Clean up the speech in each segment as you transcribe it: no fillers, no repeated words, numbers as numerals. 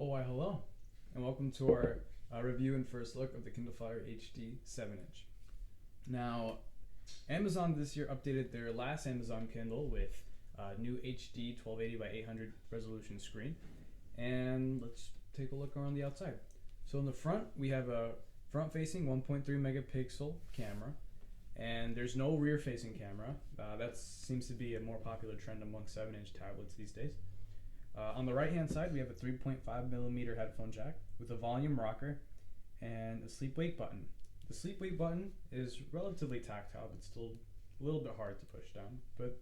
Oh, why hello, and welcome to our review and first look of the Kindle Fire HD 7-inch. Now, Amazon this year updated their last Amazon Kindle with new HD 1280 by 800 resolution screen, and let's take a look around the outside. So in the front, we have a front-facing 1.3 megapixel camera, and there's no rear-facing camera. That seems to be a more popular trend among 7-inch tablets these days. On the right hand side, we have a 3.5 millimeter headphone jack with a volume rocker and a sleep wake button. The sleep wake button is relatively tactile, but still a little bit hard to push down, but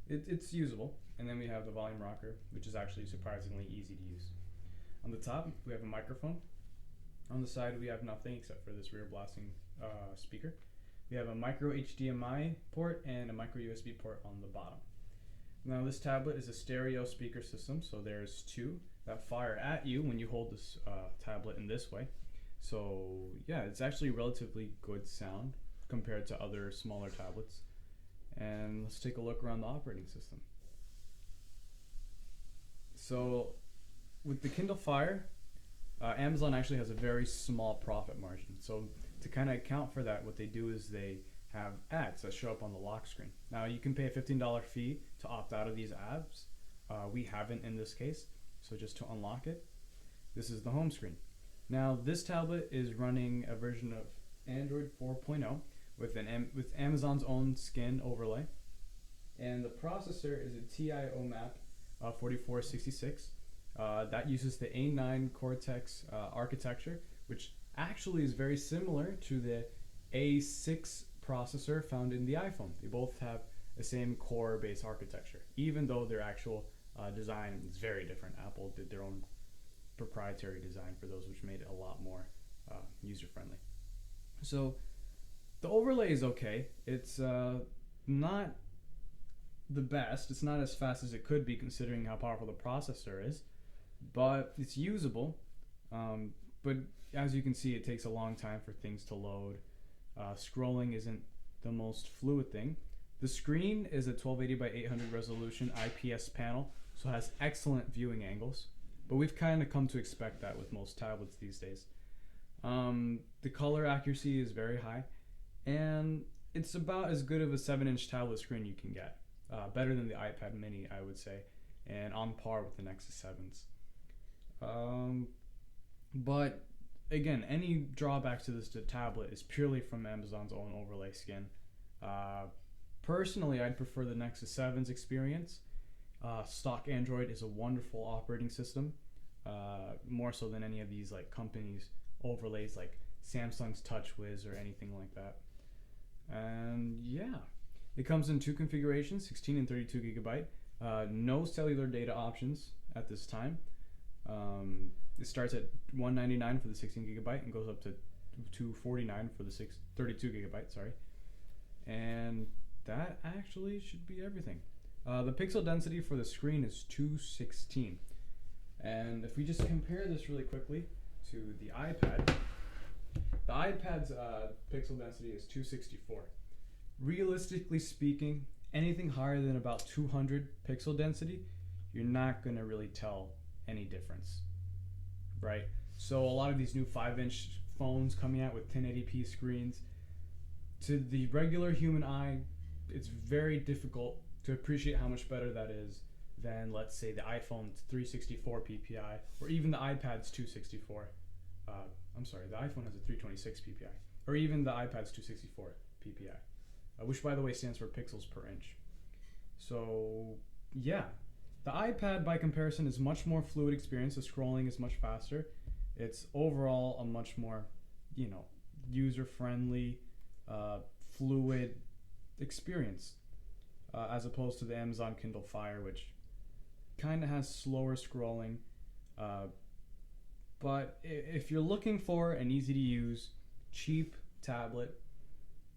it's usable. And then we have the volume rocker, which is actually surprisingly easy to use. On the top, we have a microphone. On the side, we have nothing except for this rear blasting speaker. We have a micro HDMI port and a micro USB port on the bottom. Now this tablet is a stereo speaker system, so there's two that fire at you when you hold this tablet in this way. So yeah, it's actually relatively good sound compared to other smaller tablets. And let's take a look around the operating system. So with the Kindle Fire, Amazon actually has a very small profit margin. So to kind of account for that, what they do is they have ads that show up on the lock screen. Now you can pay a $15 fee to opt out of these ads. We haven't in this case, so just to unlock it, this is the home screen. Now this tablet is running a version of Android 4.0 with Amazon's own skin overlay, and the processor is a TI OMAP 4466. That uses the A9 Cortex architecture, which actually is very similar to the A6 processor found in the iPhone. They both have the same core-based architecture, even though their actual design is very different. Apple did their own proprietary design for those, which made it a lot more user-friendly. So the overlay is okay. It's not the best. It's not as fast as it could be considering how powerful the processor is, but it's usable. But as you can see, it takes a long time for things to load. Scrolling isn't the most fluid thing. The screen is a 1280 by 800 resolution IPS panel, so it has excellent viewing angles, but we've kind of come to expect that with most tablets these days. The color accuracy is very high, and it's about as good of a 7-inch tablet screen you can get. Better than the iPad mini, I would say, and on par with the Nexus 7s. But again, any drawbacks to this tablet is purely from Amazon's own overlay skin. Personally, I'd prefer the Nexus 7's experience. Stock Android is a wonderful operating system, more so than any of these like companies' overlays like Samsung's TouchWiz or anything like that. And yeah, it comes in two configurations, 16 and 32 gigabyte. No cellular data options at this time. It starts at $199 for the 16 gigabyte and goes up to $249 for the 32 gigabyte. Sorry, and that actually should be everything. The pixel density for the screen is 216, and if we just compare this really quickly to the iPad's pixel density is 264. Realistically speaking, anything higher than about 200 pixel density, you're not going to really tell any difference, right? So a lot of these new 5-inch phones coming out with 1080p screens, to the regular human eye, it's very difficult to appreciate how much better that is than, let's say, the iPhone's 364 ppi, or even the iPad's 264. The iPhone has a 326 ppi, or even the iPad's 264 ppi, which by the way stands for pixels per inch. So yeah, the iPad by comparison is much more fluid experience. The scrolling is much faster. It's overall a much more, user-friendly, fluid experience, as opposed to the Amazon Kindle Fire, which kind of has slower scrolling. But if you're looking for an easy-to-use, cheap tablet,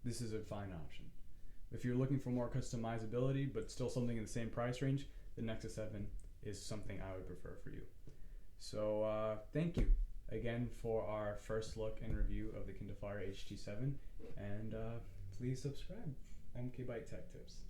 this is a fine option. If you're looking for more customizability, but still something in the same price range, the Nexus 7 is something I would prefer for you. So thank you again for our first look and review of the Kindle Fire HD7, and please subscribe. MK Byte Tech Tips.